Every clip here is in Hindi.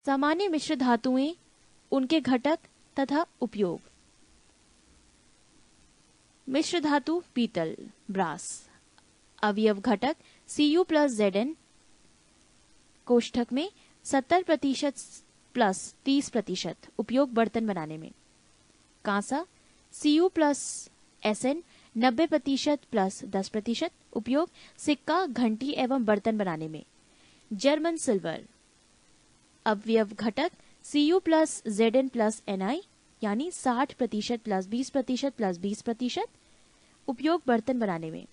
सामान्य मिश्र धातुएं, उनके घटक तथा उपयोग। मिश्र धातु पीतल ब्रास। अवयव घटक Cu प्लस Zn कोष्ठक में 70% प्लस 30%। उपयोग बर्तन बनाने में। कांसा Cu प्लस Sn 90% प्लस 10%। उपयोग सिक्का, घंटी एवं बर्तन बनाने में। German silver. अवयव घटक Cu plus Zn plus Ni यानी 60% प्लस 20% प्लस 20%। उपयोग बर्तन बनाने में।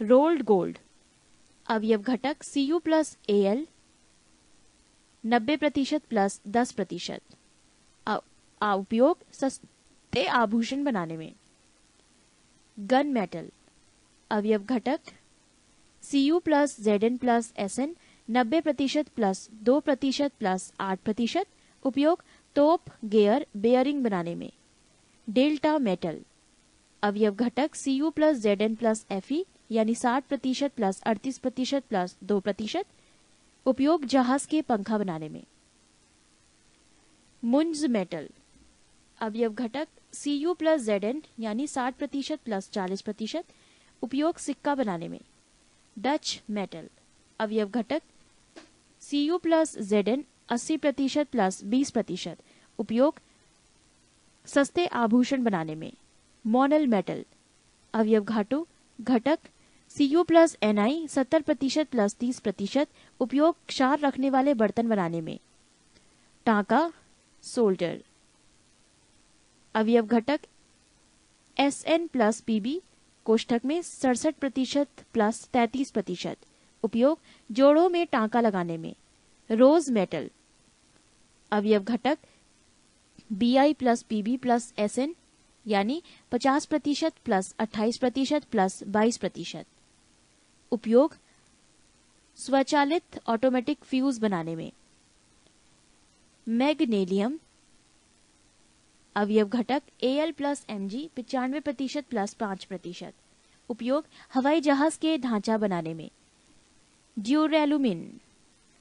Rolled gold. अवयव घटक Cu प्लस Al 90% प्लस 10%। उपयोग सस्ते आभूषण बनाने में। Gun metal. अवयव घटक Cu plus Zn plus Sn 90% plus 2% plus 8%। उपयोग तोप, गियर, बेयरिंग बनाने में। Delta metal. अवयव घटक Cu plus Zn plus Fe यानी 60% प्लस 38% प्लस 2%। उपयोग जहाज के पंखा बनाने में। मुंज मेटल। अवयव घटक Cu प्लस Zn यानी 60% प्लस 40%। उपयोग सिक्का बनाने में। Dutch metal. अवयव घटक Cu प्लस Zn 80% प्लस 20%। उपयोग सस्ते आभूषण बनाने में। मोनल मेटल। अवयव घटक Cu प्लस Ni 70% प्लस 30%। उपयोग क्षार रखने वाले बर्तन बनाने में। टांका सोल्डर। अवयव घटक Sn प्लस Pb कोष्ठक में 67% प्लस 33%। उपयोग जोड़ों में टांका लगाने में। रोज मेटल। अवयव घटक Bi plus Pb plus Sn यानी 50% प्लस 28% प्लस 22%। उपयोग स्वचालित ऑटोमेटिक फ्यूज बनाने में। मैग्नीशियम। अवयव घटक Al प्लस Mg 95% प्लस 5%। उपयोग हवाई जहाज के ढांचा बनाने में। ड्यूरेलुमिन।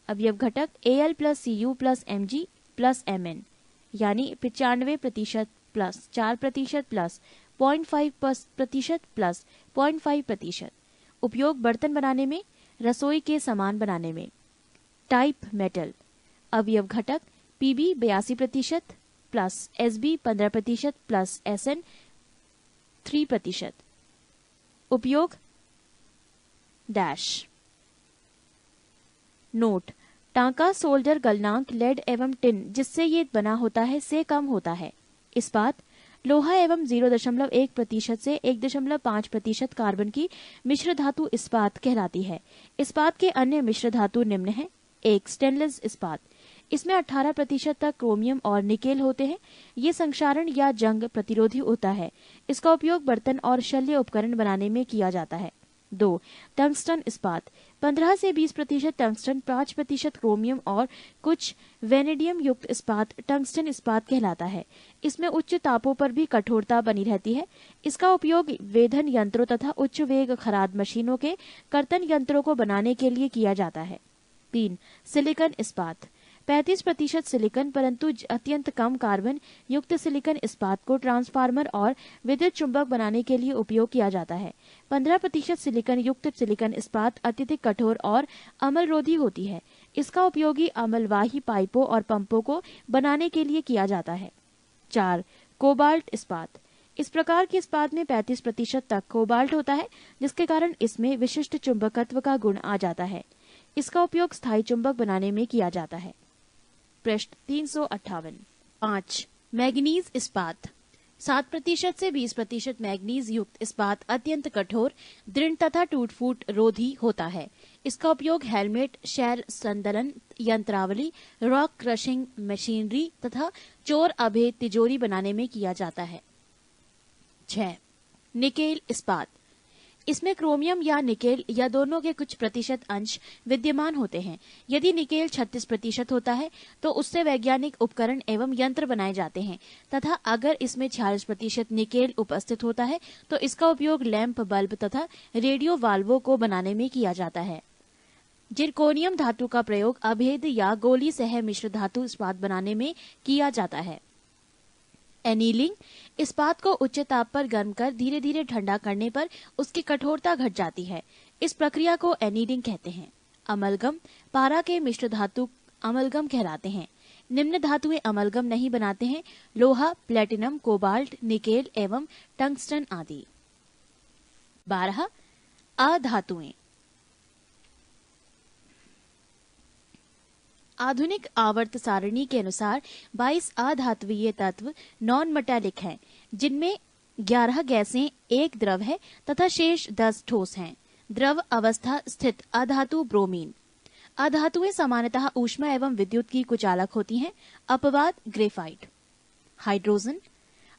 अवयव घटक Al plus Cu plus Mg plus Mn यानी 95% प्लस 4% प्लस 0.5% प्लस 0.5%। उपयोग बर्तन बनाने में, रसोई के सामान बनाने में। Type metal. अवयव घटक Pb 82% plus Sb 15% plus Sn 3%। उपयोग डैश। नोट। टांका सोल्डर गलनांक लेड एवं टिन जिससे ये बना होता है से कम होता है। इस्पात लोहा एवं 0.1% से 1.5% कार्बन की मिश्र धातु इस्पात कहलाती है। इस्पात के अन्य मिश्र धातु निम्न हैं। 1. स्टेनलेस इस्पात। इसमें 18% तक क्रोमियम और निकेल होते हैं। ये संक्षारण या जंग प्रतिरोधी होता है। इसका उपयोग बर्तन और शल्य उपकरण बनाने में किया जाता है। 2. टंगस्टन इस्पात। 15 से 20% टंगस्टन, 5% क्रोमियम और कुछ वेनेडियम युक्त इस्पात टंगस्टन इस्पात कहलाता है। इसमें उच्च तापों पर भी कठोरता बनी रहती है। इसका उपयोग वेधन यंत्रों तथा उच्च वेग खराद मशीनों के कर्तन यंत्रों को बनाने के लिए किया जाता है। 3. सिलिकन इस्पात। 35% सिलिकन परंतु अत्यंत कम कार्बन युक्त सिलिकन इस्पात को ट्रांसफार्मर और विद्युत चुंबक बनाने के लिए उपयोग किया जाता है। 15% सिलिकन युक्त सिलिकन इस्पात अत्यधिक कठोर और अम्लरोधी होती है। इसका उपयोगी अम्लवाही पाइपों और पंपों को बनाने के लिए किया जाता है। 4. कोबाल्ट इस्पात। इस प्रकार के इस्पात में 35% तक कोबाल्ट होता है, जिसके कारण इसमें विशिष्ट चुंबकत्व का गुण आ जाता है। इसका उपयोग स्थायी चुंबक बनाने में किया जाता है। पृष्ठ 358। 5. मैग्नीज इस्पात। 7% से 20% मैग्नीज युक्त इस्पात अत्यंत कठोर, दृढ़ तथा टूट-फूट रोधी होता है। इसका उपयोग हेलमेट, शैल संदलन यंत्रावली, रॉक क्रशिंग मशीनरी तथा चोर अभेद तिजोरी बनाने में किया जाता है। 6. निकेल इस्पात। इसमें क्रोमियम या निकेल या दोनों के कुछ प्रतिशत अंश विद्यमान होते हैं। यदि निकेल 36% होता है तो उससे वैज्ञानिक उपकरण एवं यंत्र बनाए जाते हैं, तथा अगर इसमें 46% निकेल उपस्थित होता है तो इसका उपयोग लैंप, बल्ब तथा रेडियो वाल्वों को बनाने में किया जाता है। जिरकोनियम धातु का प्रयोग अभेद या गोली सह मिश्र धातु इस्पात बनाने में किया जाता है। एनीलिंग, इस्पात को उच्च ताप पर गर्म कर धीरे धीरे ठंडा करने पर उसकी कठोरता घट जाती है। इस प्रक्रिया को एनीलिंग कहते हैं। अमलगम, पारा के मिश्र धातु अमलगम कहलाते हैं। निम्न धातुएं अमलगम नहीं बनाते हैं: लोहा, प्लेटिनम, कोबाल्ट, निकेल एवं टंगस्टन आदि। 12. अधातुएं। आधुनिक आवर्त सारणी के अनुसार 22 अधात्वीय तत्व नॉन मेटालिक हैं, जिनमें 11 गैसें, 1 द्रव है तथा शेष 10 ठोस हैं। द्रव अवस्था स्थित अधातु ब्रोमीन। अधातुएं सामान्यतः ऊष्मा एवं विद्युत की कुचालक होती हैं। अपवाद ग्रेफाइट। हाइड्रोजन।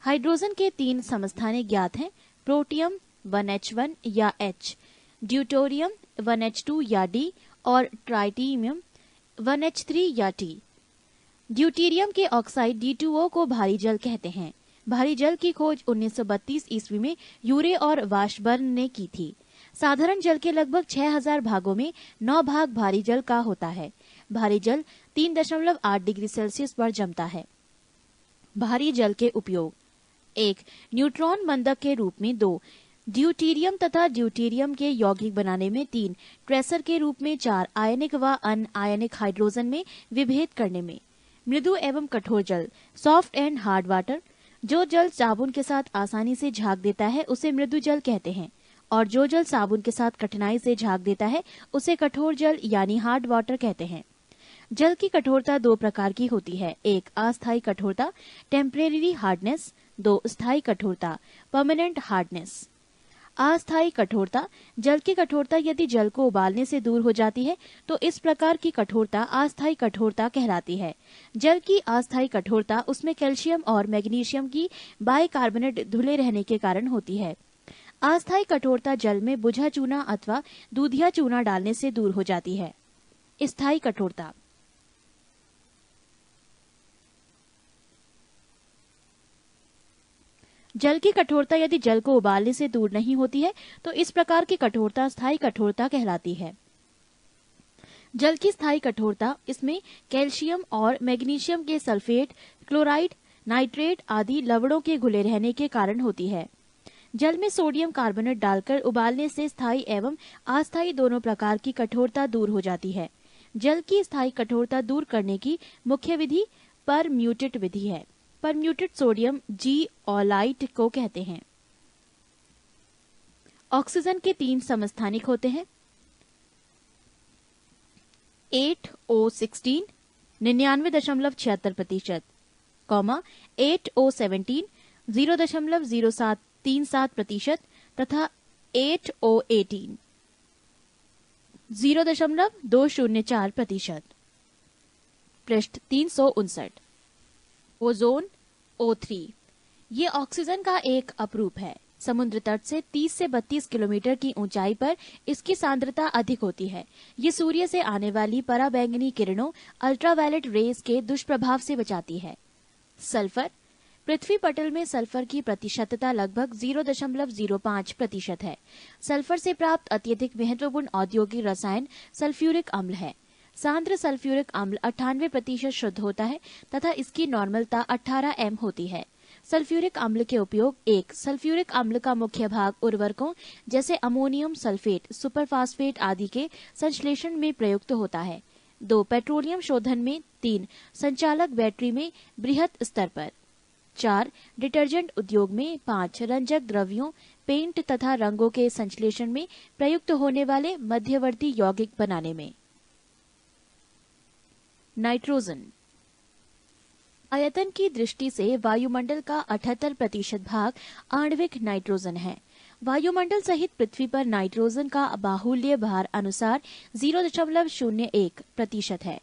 हाइड्रोजन के 3 समस्थानिक ज्ञात हैं: प्रोटियम 1H1 या H, ड्यूटोरियम 1H2 या D और ट्राइटियम 1H3 या T। ड्यूटीरियम के ऑक्साइड D2O को भारी जल कहते हैं। भारी जल की खोज 1932 ईस्वी में यूरे और वाशबर्न ने की थी। साधारण जल के लगभग 6000 भागों में 9 भाग भारी जल का होता है। भारी जल 3.8 डिग्री सेल्सियस पर जमता है। भारी जल के उपयोग: 1. न्यूट्रॉन बंधक के रूप में, 2. ड्यूटीरियम तथा ड्यूटीरियम के यौगिक बनाने में, 3. ट्रेसर के रूप में, 4. आयनिक व अनआयनिक हाइड्रोजन में विभेद करने में। मृदु एवं कठोर जल, सॉफ्ट एंड हार्ड वाटर। जो जल साबुन के साथ आसानी से झाग देता है उसे मृदु जल कहते हैं, और जो जल साबुन के साथ कठिनाई से झाग देता है उसे कठोर जल यानी हार्ड वाटर कहते हैं। जल की कठोरता 2 प्रकार की होती है: 1. अस्थायी कठोरता टेम्परेरी हार्डनेस, 2. स्थायी कठोरता परमानेंट हार्डनेस। अस्थायी कठोरता: जल की कठोरता यदि जल को उबालने से दूर हो जाती है तो इस प्रकार की कठोरता अस्थायी कठोरता कहलाती है। जल की अस्थायी कठोरता उसमें कैल्शियम और मैग्नीशियम की बाइकार्बोनेट धुले रहने के कारण होती है। अस्थायी कठोरता जल में बुझा चूना अथवा दूधिया चूना डालने से दूर हो जाती है। स्थायी कठोरता: जल की कठोरता यदि जल को उबालने से दूर नहीं होती है तो इस प्रकार की कठोरता स्थायी कठोरता कहलाती है। जल की स्थायी कठोरता इसमें कैल्शियम और मैग्नीशियम के सल्फेट, क्लोराइड, नाइट्रेट आदि लवणों के घुले रहने के कारण होती है। जल में सोडियम कार्बोनेट डालकर उबालने से स्थायी एवं अस्थायी दोनों प्रकार की कठोरता दूर हो जाती है। जल की स्थायी कठोरता दूर करने की मुख्य विधि परम्यूटेट विधि है। परम्यूटेट सोडियम जिओलाइट को कहते हैं। ऑक्सीजन के 3 समस्थानिक होते हैं: 8O16 99.76%, 8O17 0.0737% तथा 8O18 0.204%। पृष्ठ 359। ओजोन O3 ये ऑक्सीजन का एक अपरूप है। समुद्र तट से 30 से 32 किलोमीटर की ऊंचाई पर इसकी सांद्रता अधिक होती है। ये सूर्य से आने वाली पराबैंगनी किरणों अल्ट्रावायलेट रेज के दुष्प्रभाव से बचाती है। सल्फर: पृथ्वी पटल में सल्फर की प्रतिशतता लगभग 0.05% है। सल्फर से प्राप्त अत्यधिक महत्वपूर्ण औद्योगिक रसायन सल्फ्यूरिक अम्ल है। सांद्र सल्फ्यूरिक अम्ल 98% शुद्ध होता है तथा इसकी नॉर्मलता 18 m होती है। सल्फ्यूरिक अम्ल के उपयोग: 1. सल्फ्यूरिक अम्ल का मुख्य भाग उर्वरकों जैसे अमोनियम सल्फेट, सुपरफास्फेट आदि के संश्लेषण में प्रयुक्त होता है। 2. पेट्रोलियम शोधन में। 3. संचालक बैटरी में बृहत स्तर पर। 4. डिटर्जेंट उद्योग में। 5. रंजक द्रव्यों, पेंट तथा रंगों के संश्लेषण में प्रयुक्त होने वाले मध्यवर्ती यौगिक बनाने में। नाइट्रोजन: आयतन की दृष्टि से वायुमंडल का 78% भाग आणविक नाइट्रोजन है। वायुमंडल सहित पृथ्वी पर नाइट्रोजन का बाहुल्य भार अनुसार 0.01% है।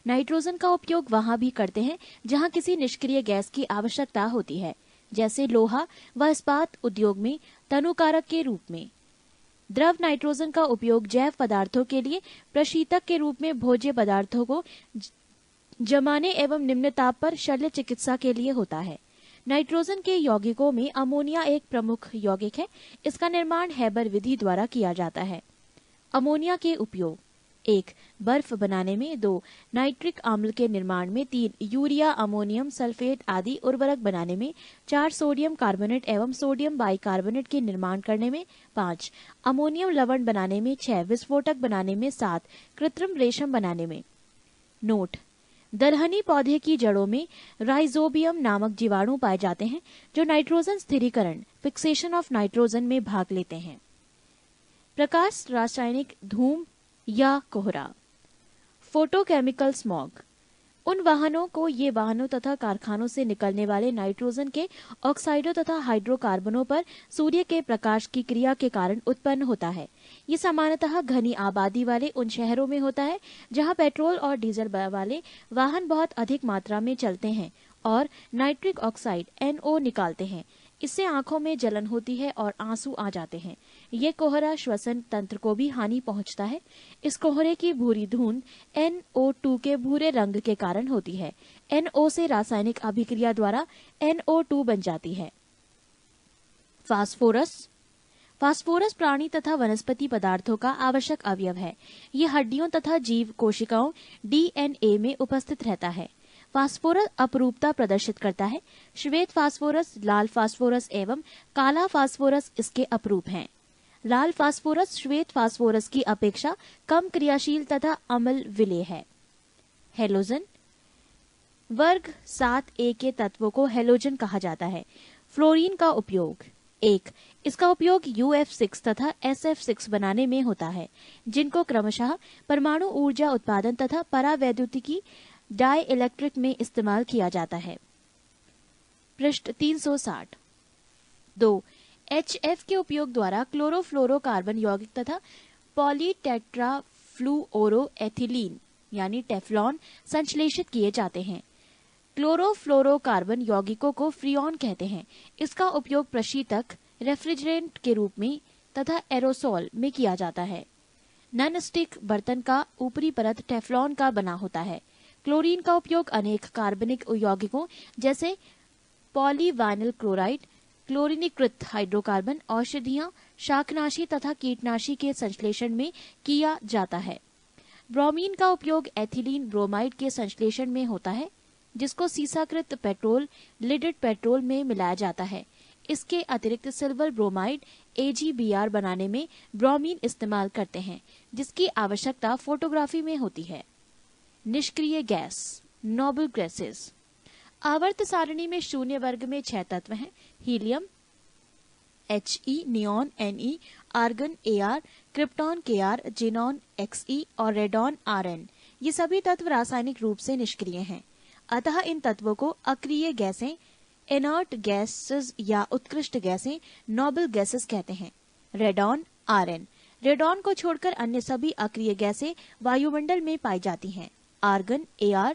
नाइट्रोजन का उपयोग वहां भी करते हैं जहां किसी निष्क्रिय गैस की आवश्यकता होती है, जैसे लोहा व इस्पात उद्योग में तनुकारक के रूप में। द्रव नाइट्रोजन का उपयोग जैव पदार्थों के लिए प्रशीतक के रूप में भोज्य पदार्थों को जमाने एवं निम्न ताप पर शल्य चिकित्सा के लिए होता है। नाइट्रोजन के यौगिकों में अमोनिया एक प्रमुख यौगिक है। इसका निर्माण हैबर विधि द्वारा किया जाता है। अमोनिया के उपयोग: 1. बर्फ बनाने में, 2. नाइट्रिक अम्ल के निर्माण में, 3. यूरिया, अमोनियम सल्फेट आदि उर्वरक बनाने में, 4. सोडियम कार्बोनेट एवं सोडियम बाइकार्बोनेट के निर्माण करने में, 5. अमोनियम लवण बनाने में, 6. विस्फोटक बनाने में, 7. कृत्रिम रेशम बनाने में। नोट: दलहनी पौधे की जड़ों में राइजोबियम नामक जीवाणु पाए जाते हैं जो नाइट्रोजन स्थिरीकरण फिक्सेशन ऑफ नाइट्रोजन में भाग लेते हैं। प्रकाश रासायनिक धूम या कोहरा। Photochemical smog. उन वाहनों को ये वाहनों तथा कारखानों से निकलने वाले नाइट्रोजन के ऑक्साइडों तथा हाइड्रोकार्बनों पर सूर्य के प्रकाश की क्रिया के कारण उत्पन्न होता है। ये सामान्यतः घनी आबादी वाले उन शहरों में होता है जहां पेट्रोल और डीजल वाले वाहन बहुत अधिक मात्रा में चलते हैं और नाइट्रिक ऑक्साइड NO निकालते हैं। इससे आंखों में जलन होती है और आंसू आ जाते हैं। ये कोहरा श्वसन तंत्र को भी हानि पहुंचता है। इस कोहरे की भूरी धुंध NO2 के भूरे रंग के कारण होती है। NO से रासायनिक अभिक्रिया द्वारा NO2 बन जाती है। फास्फोरस। फास्फोरस प्राणी तथा वनस्पति पदार्थों का आवश्यक अवयव है। ये हड्डियों तथा जीव कोशिकाओं DNA में उपस्थित रहता है। फास्फोरस अपरूपता प्रदर्शित करता है। श्वेत फास्फोरस, लाल फास्फोरस एवं काला फास्फोरस इसके अपरूप हैं। लाल फास्फोरस श्वेत फास्फोरस की अपेक्षा कम क्रियाशील तथा अम्ल विलेय है। हेलोजन। वर्ग 7A के तत्वों को हेलोजन कहा जाता है। फ्लोरीन का उपयोग। 1. इसका उपयोग UF6 तथा SF6 बनाने में होता है, जिनको क्रमशः परमाणु ऊर्जा उत्पादन तथा परावैद्युतिकी डाई इलेक्ट्रिक में इस्तेमाल किया जाता है। पृष्ठ 360। 2. HF के उपयोग द्वारा क्लोरोफ्लोरोकार्बन यौगिक तथा पॉलीटेट्राफ्लुओरोएथिलीन यानी टेफ्लॉन संश्लेषित किए जाते हैं। क्लोरोफ्लोरोकार्बन यौगिकों को फ्रियोन कहते हैं। इसका उपयोग प्रशीतक, रेफ्रिजरेंट के रूप में तथा एरोसोल में किया जाता है। नॉन स्टिक बर्तन का ऊपरी परत टेफ्लॉन का बना होता है। क्लोरीन का उपयोग अनेक कार्बनिक यौगिकों जैसे पॉलीवाइनिल क्लोराइड, क्लोरीनीकृत हाइड्रोकार्बन, औषधियां, शाकनाशी तथा कीटनाशी के संश्लेषण में किया जाता है। ब्रोमीन का उपयोग एथिलीन ब्रोमाइड के संश्लेषण में होता है, जिसको सीसाकृत पेट्रोल, लिडेड पेट्रोल में मिलाया जाता है। इसके अतिरिक्त सिल्वर ब्रोमाइड AgBr बनाने में ब्रोमीन इस्तेमाल करते हैं, जिसकी आवश्यकता फोटोग्राफी में होती है। निष्क्रिय गैस, नोबल गैसेस। आवर्त सारणी में शून्य वर्ग में 6 तत्व हैं। Helium He, neon Ne, argon Ar, krypton Kr, xenon Xe और रेडॉन Rn। ये सभी तत्व रासायनिक रूप से निष्क्रिय हैं। अतः इन तत्वों को अक्रिय गैसें, इनर्ट गैसेस या उत्कृष्ट गैसें, नोबल गैसेस कहते हैं। Radon Rn। रेडॉन को छोड़कर अन्य सभी अक्रिय गैसें वायुमंडल में पाई जाती हैं। Argon Ar।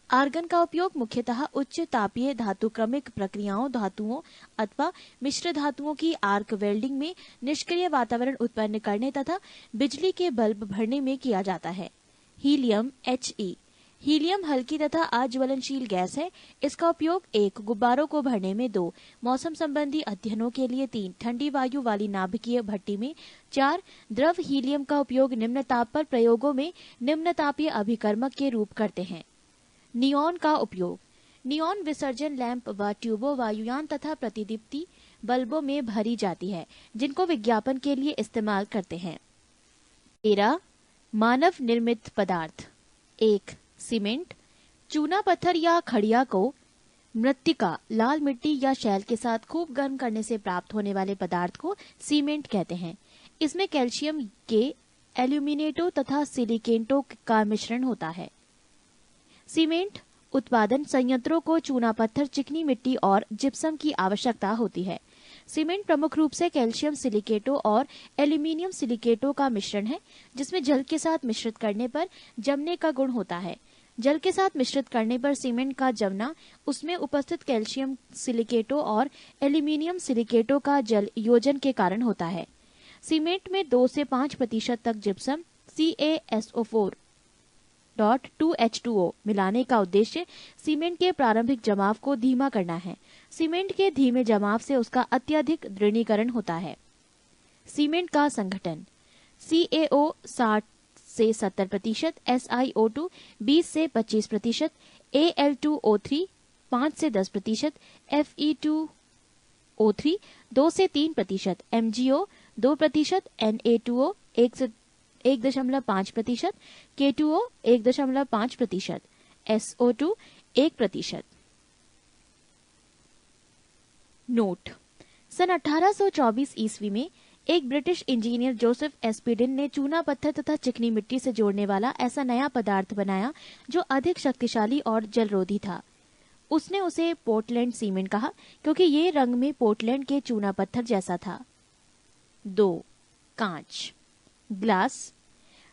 आर्गन का उपयोग मुख्यतः उच्च तापीय धातु क्रमिक प्रक्रियाओं, धातुओं अथवा मिश्र धातुओं की आर्क वेल्डिंग में निष्क्रिय वातावरण उत्पन्न करने तथा बिजली के बल्ब भरने में किया जाता है। Helium He। हीलियम हल्की तथा अज्वलनशील गैस है। इसका उपयोग 1. गुब्बारों को भरने में, 2. मौसम संबंधी अध्ययनों के लिए, 3. ठंडी वायु वाली नाभिकीय भट्टी में, 4. द्रव हीलियम का उपयोग निम्न ताप पर प्रयोगों में निम्न तापीय अभिकर्मक के रूप करते हैं। नियॉन का उपयोग। नियॉन विसर्जन लैंप व ट्यूबों, वायुयान तथा प्रतिदीप्ति बल्बों में भरी जाती है, जिनको विज्ञापन के लिए इस्तेमाल करते हैं। 13. मानव निर्मित पदार्थ। 1. सीमेंट। चूना पत्थर या खड़िया को मृत्तिका, लाल मिट्टी या शैल के साथ खूब गर्म करने से प्राप्त होने वाले पदार्थ को सीमेंट कहते हैं। इसमें कैल्शियम के एल्यूमिनेटो तथा सिलिकेटों का मिश्रण होता है। सीमेंट उत्पादन संयंत्रों को चूना पत्थर, चिकनी मिट्टी और जिप्सम की आवश्यकता होती है। सीमेंट प्रमुख रूप से कैल्शियम सिलिकेटो और एल्यूमिनियम सिलिकेटो का मिश्रण है, जिसमें जल के साथ मिश्रित करने पर जमने का गुण होता है। जल के साथ मिश्रित करने पर सीमेंट का जमना उसमें उपस्थित कैल्शियम सिलिकेटो और एल्यूमिनियम सिलिकेटो का जल योजन के कारण होता है। सीमेंट में 2 से 5% तक जिप्सम CaSO4.2H2O मिलाने का उद्देश्य सीमेंट के प्रारंभिक जमाव को धीमा करना है। सीमेंट के धीमे जमाव से उसका अत्यधिक दृढ़ीकरण होता है। सीमेंट का संगठन। CaO से 70%, SiO2 20 से 25%, Al2O3 5 से 10%, Fe2O3 2 से 3%, MgO 2%, Na2O 1.5%, K2O 1.5%, SO2 1%। Note: सन 1824 ईस्वी में एक ब्रिटिश इंजीनियर जोसेफ एस्पिडिन ने चूना पत्थर तथा चिकनी मिट्टी से जोड़ने वाला ऐसा नया पदार्थ बनाया जो अधिक शक्तिशाली और जलरोधी था। उसने उसे पोर्टलैंड सीमेंट कहा क्योंकि ये रंग में पोर्टलैंड के चूना पत्थर जैसा था। 2. कांच। ग्लास।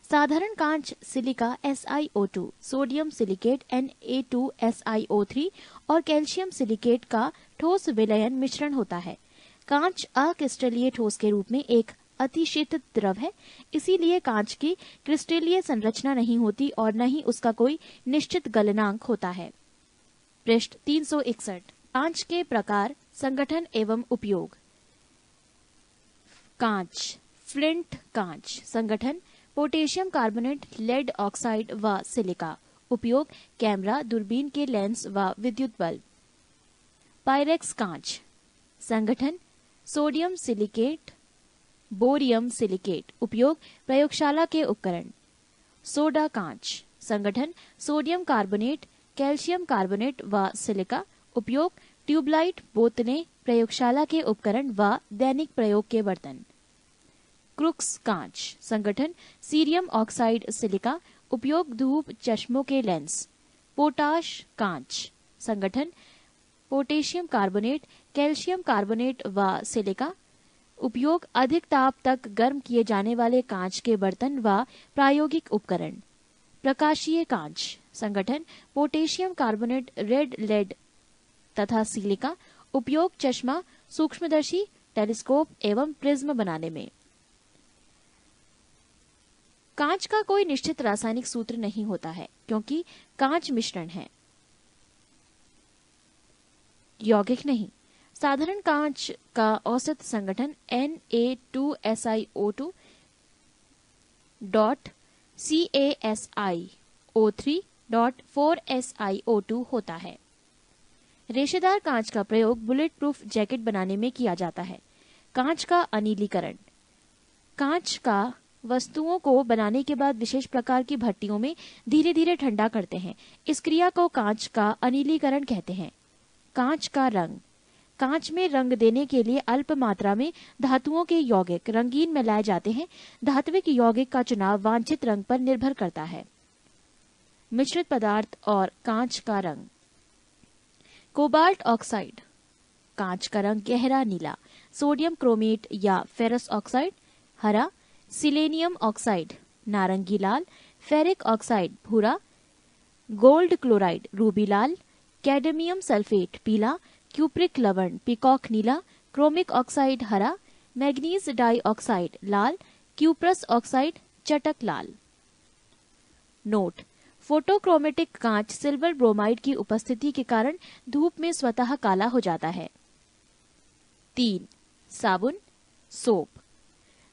साधारण कांच silica SiO2, sodium silicate Na2SiO3 और कैल्शियम सिलिकेट का ठोस विलयन मिश्रण होता है। कांच अक्रिस्टलीय ठोस के रूप में एक अतिशीत द्रव है, इसीलिए कांच की क्रिस्टलीय संरचना नहीं होती और न ही उसका कोई निश्चित गलनांक होता है। पृष्ठ 361। कांच के प्रकार, संगठन एवं उपयोग। कांच। फ्लिंट कांच। संगठन: पोटेशियम कार्बोनेट, लेड ऑक्साइड व सिलिका। उपयोग: कैमरा, दूरबीन के लेंस व विद्युत बल्ब। पायरेक्स कांच। संगठन: सोडियम सिलिकेट, बोरियम सिलिकेट। उपयोग: प्रयोगशाला के उपकरण। सोडा कांच। संगठन: सोडियम कार्बोनेट, कैल्शियम कार्बोनेट व सिलिका। उपयोग: ट्यूबलाइट, बोतलें, प्रयोगशाला के उपकरण व दैनिक प्रयोग के बर्तन। क्रुक्स कांच। संगठन: सीरियम ऑक्साइड, सिलिका। उपयोग: धूप, चश्मों के लेंस। पोटाश कांच। संगठन: पोटेशियम कार्बोनेट, कैल्शियम कार्बोनेट व सिलिका। उपयोग: अधिक ताप तक गर्म किए जाने वाले कांच के बर्तन व प्रायोगिक उपकरण। प्रकाशीय कांच। संगठन: पोटेशियम कार्बोनेट, रेड लेड तथा सिलिका। उपयोग: चश्मा, सूक्ष्मदर्शी, टेलीस्कोप एवं प्रिज्म बनाने में। कांच का कोई निश्चित रासायनिक सूत्र नहीं होता है क्योंकि कांच मिश्रण है, यौगिक नहीं। साधारण कांच का औसत संगठन Na2SiO2 CaSiO3.4SiO2 होता है। रेशेदार कांच का प्रयोग बुलेट प्रूफ जैकेट बनाने में किया जाता है। कांच का अनिलीकरण। कांच का वस्तुओं को बनाने के बाद विशेष प्रकार की भट्टियों में धीरे धीरे ठंडा करते हैं। इस क्रिया को कांच का अनिलीकरण कहते हैं। कांच का रंग। कांच में रंग देने के लिए अल्प मात्रा में धातुओं के यौगिक रंगीन में लाए जाते हैं। धात्विक यौगिक का चुनाव वांछित रंग पर निर्भर करता है। मिश्रित पदार्थ और कांच का रंग। Cobalt oxide. कांच का रंग गहरा नीला। सोडियम क्रोमेट या फेरस ऑक्साइड हरा। सिलेनियम ऑक्साइड नारंगी लाल। फेरिक ऑक्साइड भूरा। गोल्ड क्लोराइड रूबी लाल। कैडमियम सल्फेट पीला। क्यूप्रिक लवण पीकॉक नीला। क्रोमिक ऑक्साइड हरा। मैग्नीज डाई ऑक्साइड लाल। क्यूप्रस ऑक्साइड चटक लाल। नोट: फोटोक्रोमेटिक कांच सिल्वर ब्रोमाइड की उपस्थिति के कारण धूप में स्वतः काला हो जाता है। 3. साबुन, सोप।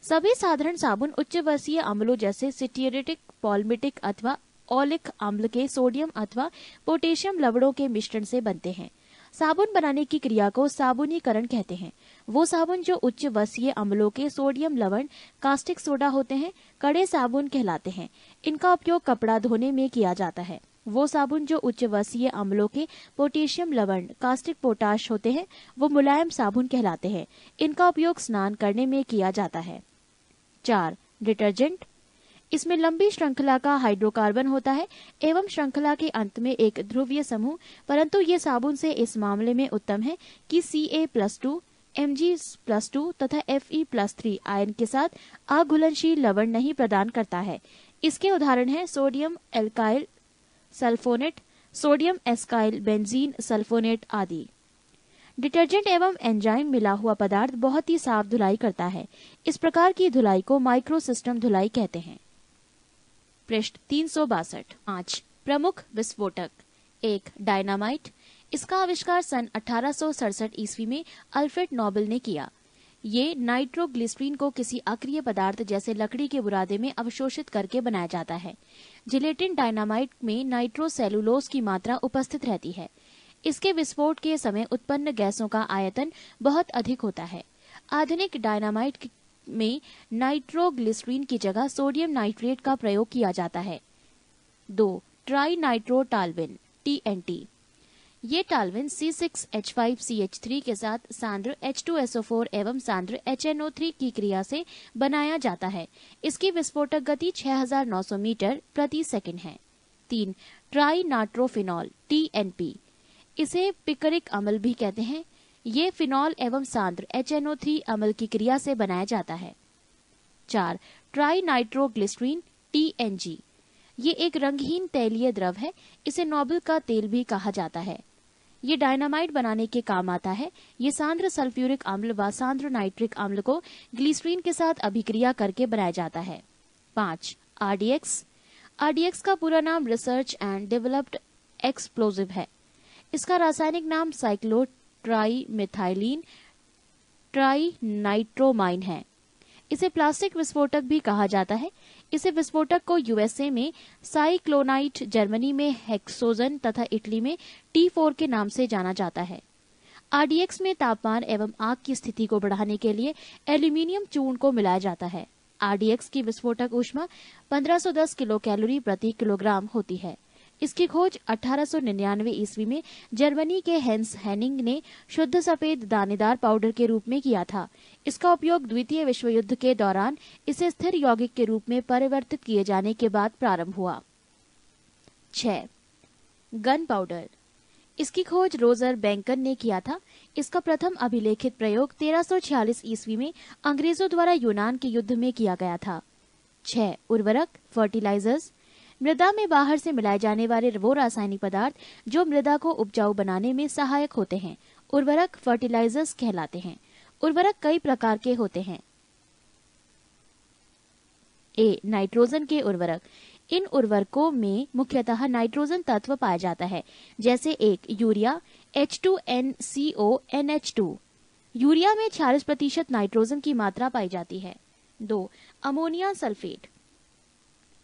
सभी साधारण साबुन उच्च वर्षीय अम्लों जैसे सिटियरेटिक, पॉल्मिटिक अथवा ओलिक अम्ल के सोडियम अथवा पोटेशियम लवणों के मिश्रण से बनते हैं। साबुन बनाने की क्रिया को साबुनीकरण कहते हैं। वो साबुन जो उच्च वर्षीय अम्लों के सोडियम लवण, कास्टिक सोडा होते हैं, कड़े साबुन कहलाते हैं। इनका उपयोग कपड़ा धोने में किया जाता है। वो साबुन जो उच्च वर्षीय अम्लों के पोटेशियम लवण, कास्टिक पोटाश होते हैं, वो मुलायम साबुन कहलाते हैं। इनका उपयोग स्नान करने में किया जाता है। 4. डिटर्जेंट। इसमें लंबी श्रृंखला का हाइड्रोकार्बन होता है एवं श्रृंखला के अंत में एक ध्रुवीय समूह, परंतु ये साबुन से इस मामले में उत्तम है कि Ca+2, Mg+2 तथा Fe+3 आयन के साथ अघुलनशील लवण नहीं प्रदान करता है। इसके उदाहरण है sodium alkyl sulphonate, sodium alkyl benzene sulphonate आदि। डिटर्जेंट एवं एंजाइम मिला हुआ पदार्थ बहुत ही साफ धुलाई करता है। इस प्रकार की धुलाई को माइक्रो सिस्टम धुलाई कहते हैं। पृष्ठ 362। 5. प्रमुख विस्फोटक। 1. डायनामाइट। इसका आविष्कार सन 1867 ईस्वी में अल्फ्रेड नोबेल ने किया। ये नाइट्रोग्लिसरीन को किसी अक्रिय पदार्थ जैसे लकड़ी के बुरादे में अवशोषित करके बनाया जाता है। जिलेटिन डायनामाइट में नाइट्रोसेलुलोज की मात्रा उपस्थित रहती है। इसके विस्फोट के समय उत्पन्न गैसों का आयतन बहुत अधिक होता है। आधुनिक डायनामाइट में नाइट्रोग्लिसरीन की जगह सोडियम नाइट्रेट का प्रयोग किया जाता है। 2. Trinitrotoluene TNT। ये टाल्विन C6H5CH3 के साथ सांद्र H2SO4 एवं सांद्र HNO3 की क्रिया से बनाया जाता है। इसकी विस्फोटक गति 6900 मीटर प्रति सेकंड है। 3. Try nitrophenol TNP। इसे पिकरिक अम्ल भी कहते हैं। ये फिनॉल एवं सांद्र HNO3 अम्ल की क्रिया से बनाया जाता है। 4. Trinitroglycerin TNG। ये एक रंगहीन तैलीय द्रव है। इसे नोबल का तेल भी कहा जाता है। ये डायनामाइट बनाने के काम आता है। ये सांद्र सल्फ्यूरिक अम्ल व सांद्र नाइट्रिक अम्ल को ग्लिसरीन के साथ अभिक्रिया करके बनाया जाता है। 5. RDX का पूरा नाम रिसर्च एंड डेवलप्ड एक्सप्लोजिव है। इसका रासायनिक नाम साइक्लोट्राइमिथाइलिन ट्राइनाइट्रोमाइन है। इसे प्लास्टिक विस्फोटक भी कहा जाता है। इसे विस्फोटक को USA में साइक्लोनाइट, जर्मनी में हेक्सोजन तथा इटली में T4 के नाम से जाना जाता है। RDX में तापमान एवं आग की स्थिति को बढ़ाने के लिए एल्यूमिनियम चूर्ण को मिलाया जाता है। RDX की विस्फोटक ऊष्मा 1510 किलो कैलोरी प्रति किलोग्राम होती है। इसकी खोज 1899 ईस्वी में जर्मनी के हेंस हेनिंग ने शुद्ध सफेद दानेदार पाउडर के रूप में किया था। इसका उपयोग द्वितीय विश्व युद्ध के दौरान इसे स्थिर यौगिक के रूप में परिवर्तित किए जाने के बाद प्रारंभ हुआ। 6. Gun powder. इसकी खोज रोजर बैंकन ने किया था। इसका प्रथम अभिलेखित प्रयोग 1346 ईस्वी में अंग्रेजों द्वारा यूनान के युद्ध में किया गया था। 6. उर्वरक फर्टिलाइजर्स। मृदा में बाहर से मिलाए जाने वाले वो रासायनिक पदार्थ जो मृदा को उपजाऊ बनाने में सहायक होते हैं, उर्वरक फर्टिलाइजर्स कहलाते हैं। उर्वरक कई प्रकार के होते हैं। A. नाइट्रोजन के उर्वरक। इन उर्वरकों में मुख्यतः नाइट्रोजन तत्व पाया जाता है, जैसे 1. Urea H2NCO NH2। यूरिया में 46% नाइट्रोजन की मात्रा पाई जाती है। 2. Ammonia sulphate.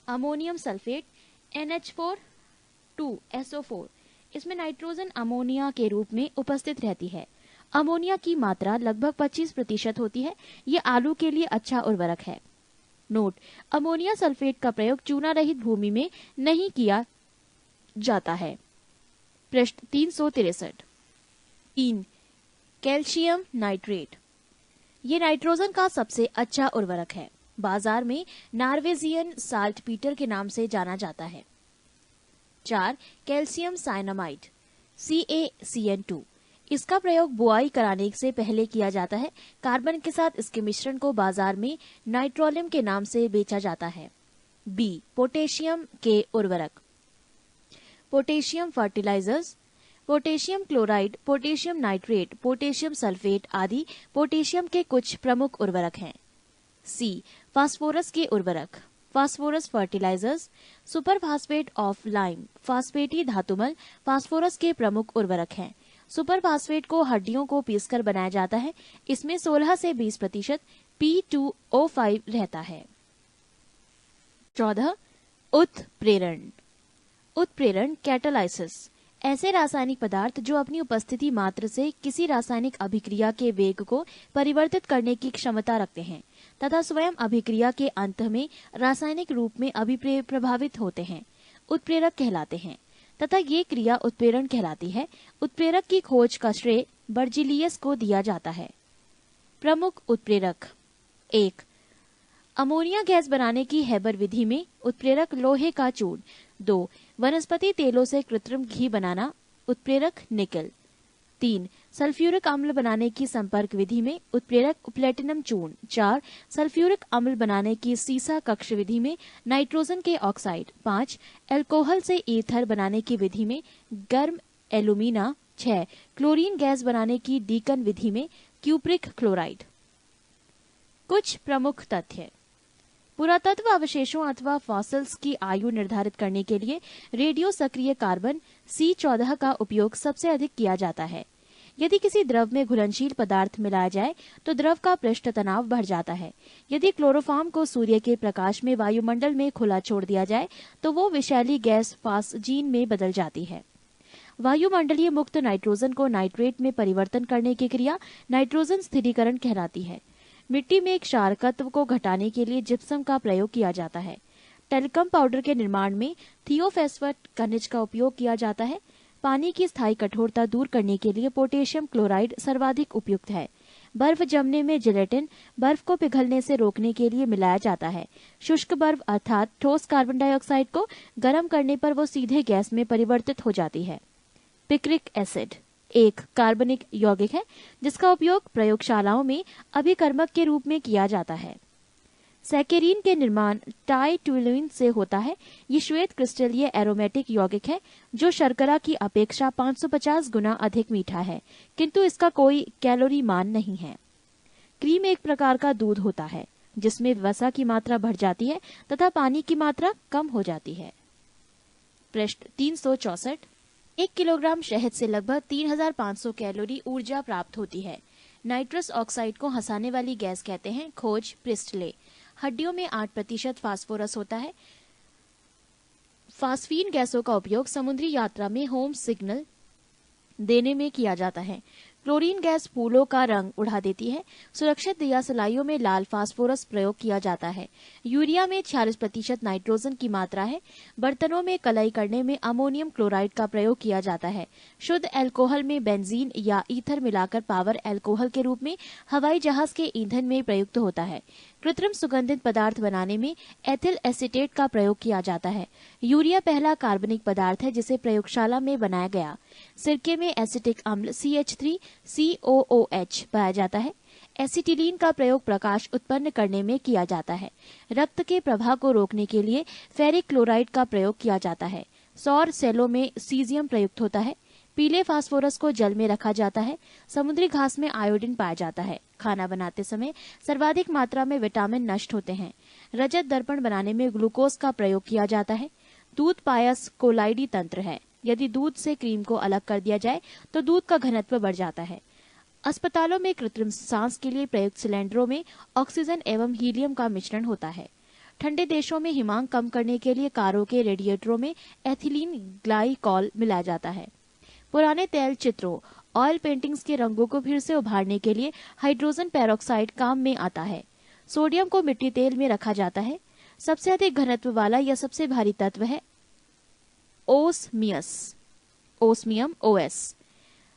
Ammonium sulphate NH4 इसमें नाइट्रोजन अमोनिया के रूप में उपस्थित रहती है। अमोनिया की मात्रा लगभग 25% होती है। ये आलू के लिए अच्छा उर्वरक है। नोट: अमोनिया सल्फेट का प्रयोग चूना रहित भूमि में नहीं किया जाता है। पृष्ठ 363। 3. Calcium nitrate. ये नाइट्रोजन का सबसे अच्छा उर्वरक है। बाजार में नॉर्वेजियन साल्ट पीटर के नाम से जाना जाता है। 4. Calcium cyanamide CaCN2। इसका प्रयोग बुआई कराने से पहले किया जाता है। कार्बन के साथ इसके मिश्रण को बाजार में नाइट्रोलियम के नाम से बेचा जाता है। B. पोटेशियम के उर्वरक। Potassium fertilisers. Potassium chloride, potassium nitrate, potassium sulphate आदि पोटेशियम के कुछ प्रमुख उर्वरक हैं। C. फास्फोरस के उर्वरक। Phosphorus fertilisers. Superphosphate of lime, फास्फेटी धातुमल फास्फोरस के प्रमुख उर्वरक हैं। सुपरफास्फेट को हड्डियों को पीसकर बनाया जाता है। इसमें 16 से 20% P2O5 रहता है। 14. उत्प्रेरण। उत्प्रेरण कैटालाइसिस ऐसे रासायनिक पदार्थ जो अपनी उपस्थिति मात्र से किसी रासायनिक अभिक्रिया के वेग को परिवर्तित करने की क्षमता रखते हैं तथा स्वयं अभिक्रिया के अंत में रासायनिक रूप में प्रभावित होते हैं, उत्प्रेरक कहलाते हैं तथा ये क्रिया उत्प्रेरण कहलाती है। उत्प्रेरक की खोज का श्रेय बर्जिलियस को दिया जाता है। प्रमुख उत्प्रेरक। 1. अमोनिया गैस बनाने की हेबर विधि में उत्प्रेरक लोहे का चूर्ण। 2. वनस्पति तेलों से कृत्रिम घी बनाना, उत्प्रेरक निकल। 3. सल्फ्यूरिक अम्ल बनाने की संपर्क विधि में उत्प्रेरक प्लेटिनम चूर्ण। 4. सल्फ्यूरिक अम्ल बनाने की सीसा कक्ष विधि में नाइट्रोजन के ऑक्साइड। 5. एल्कोहल से ईथर बनाने की विधि में गर्म एल्यूमिना। 6. क्लोरीन गैस बनाने की डीकन विधि में क्यूप्रिक क्लोराइड। कुछ प्रमुख तथ्य। पुरातत्व अवशेषों अथवा फॉसिल्स की आयु निर्धारित करने के लिए रेडियो सक्रिय कार्बन C14 का उपयोग सबसे अधिक किया जाता है। यदि किसी द्रव में घुलनशील पदार्थ मिलाया जाए तो द्रव का पृष्ठ तनाव बढ़ जाता है। यदि क्लोरोफॉर्म को सूर्य के प्रकाश में वायुमंडल में खुला छोड़ दिया जाए तो वो विषैली गैस फास्जीन में बदल जाती है। वायुमंडलीय मुक्त नाइट्रोजन को नाइट्रेट में परिवर्तन करने की क्रिया नाइट्रोजन स्थिरीकरण कहलाती है। मिट्टी में क्षारकत्व को घटाने के लिए जिप्सम का प्रयोग किया जाता है। टेल्कम पाउडर के निर्माण में थियोफॉस्फेट खनिज का उपयोग किया जाता है। पानी की स्थायी कठोरता दूर करने के लिए पोटेशियम क्लोराइड सर्वाधिक उपयुक्त है। बर्फ जमने में जिलेटिन बर्फ को पिघलने से रोकने के लिए मिलाया जाता है। शुष्क बर्फ अर्थात ठोस कार्बन डाइऑक्साइड को गर्म करने पर वो सीधे गैस में परिवर्तित हो जाती है। पिक्रिक एसिड एक कार्बनिक यौगिक है जिसका उपयोग प्रयोगशालाओं में अभिकर्मक के रूप में किया जाता है। सैकेरीन के निर्माण टाइट्यूलिन से होता है। ये श्वेत क्रिस्टलीय एरोमेटिक यौगिक है जो शर्करा की अपेक्षा 550 गुना अधिक मीठा है, किंतु इसका कोई कैलोरी मान नहीं है। क्रीम एक प्रकार का दूध होता है जिसमें वसा की मात्रा बढ़ जाती है तथा पानी की मात्रा कम हो जाती है। पृष्ठ 364। 1 किलोग्राम शहद से लगभग 3500 कैलोरी ऊर्जा प्राप्त होती है। नाइट्रस ऑक्साइड को हंसाने वाली गैस कहते हैं। खोज प्रिस्टले। हड्डियों में 8% फास्फोरस होता है। फास्फीन गैसों का उपयोग समुद्री यात्रा में होम सिग्नल देने में किया जाता है। क्लोरीन गैस फूलों का रंग उड़ा देती है। सुरक्षित दियासलाइयों में लाल फास्फोरस प्रयोग किया जाता है। यूरिया में 46% नाइट्रोजन की मात्रा है। बर्तनों में कलई करने में अमोनियम क्लोराइड का प्रयोग किया जाता है। शुद्ध एल्कोहल में बेंजीन या ईथर मिलाकर पावर एल्कोहल के रूप में हवाई जहाज के ईंधन में प्रयुक्त होता है। कृत्रिम सुगंधित पदार्थ बनाने में एथिल एसीटेट का प्रयोग किया जाता है। यूरिया पहला कार्बनिक पदार्थ है जिसे प्रयोगशाला में बनाया गया। सिरके में एसिटिक अम्ल CH3COOH पाया जाता है। एसिटिलीन का प्रयोग प्रकाश उत्पन्न करने में किया जाता है। रक्त के प्रवाह को रोकने के लिए फेरिक क्लोराइड का प्रयोग किया जाता है। सौर सेलों में सीजियम प्रयुक्त होता है। पीले फास्फोरस को जल में रखा जाता है। समुद्री घास में आयोडीन पाया जाता है। खाना बनाते समय सर्वाधिक मात्रा में विटामिन नष्ट होते हैं। रजत दर्पण बनाने में ग्लूकोज का प्रयोग किया जाता है। दूध पायस कोलाइडी तंत्र है। यदि दूध से क्रीम को अलग कर दिया जाए तो दूध का घनत्व बढ़ जाता है। अस्पतालों में कृत्रिम सांस के लिए प्रयुक्त सिलेंडरों में ऑक्सीजन एवं हीलियम का मिश्रण होता है। ठंडे देशों में हिमांक कम करने के लिए कारों के रेडिएटरों में एथिलीन ग्लाइकॉल मिलाया जाता है। पुराने तैल चित्रों ऑयल पेंटिंग्स के रंगों को फिर से उभारने के लिए हाइड्रोजन पेरोक्साइड काम में आता है। सोडियम को मिट्टी तेल में रखा जाता है। सबसे अधिक घनत्व वाला या सबसे भारी तत्व है ओस्मियम OS।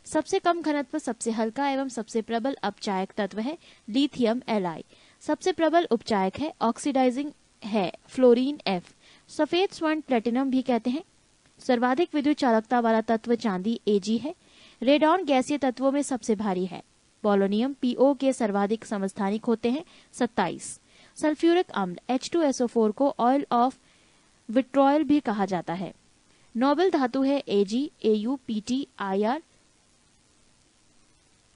सबसे कम घनत्व सबसे हल्का एवं सबसे प्रबल अपचायक तत्व है लिथियम Li। सबसे प्रबल उपचायक है ऑक्सीडाइजिंग है फ्लोरीन F। सफेद स्वर्ण प्लेटिनम भी कहते हैं। सर्वाधिक विद्युत चालकता वाला तत्व चांदी Ag है। रेडॉन गैसीय तत्वों में सबसे भारी है। पोलोनियम PO के सर्वाधिक समस्थानिक होते हैं 27। सल्फ्यूरिक अम्ल H2SO4 को ऑयल ऑफ विट्रॉयल भी कहा जाता है। नोबल धातु है Ag Au Pt Ir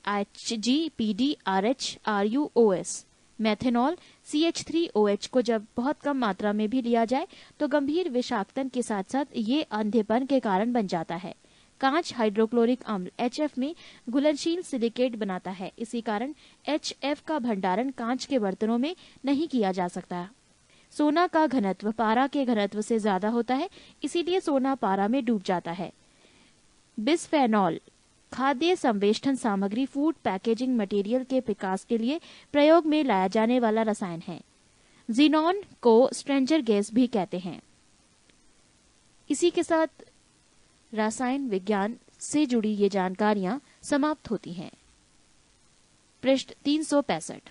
Hg Pd RH Ru OS। Methanol CH3OH को जब बहुत कम मात्रा में भी लिया जाए तो गंभीर विषाक्तन के साथ साथ ये अंधेपन के कारण बन जाता है। कांच हाइड्रोक्लोरिक अम्ल HF में घुलनशील सिलिकेट बनाता है। इसी कारण HF का भंडारण कांच के बर्तनों में नहीं किया जा सकता। सोना का घनत्व पारा के घनत्व से ज्यादा होता है, इसीलिए सोना पारा में डूब जाता है। बिस्फेनॉल खाद्य संवेष्टन सामग्री फूड पैकेजिंग मटेरियल के विकास के लिए प्रयोग में लाया जाने वाला रसायन है। जीनॉन को स्ट्रेंजर गैस भी कहते हैं। इसी के साथ रसायन विज्ञान से जुड़ी ये जानकारियां समाप्त होती हैं। पृष्ठ 365।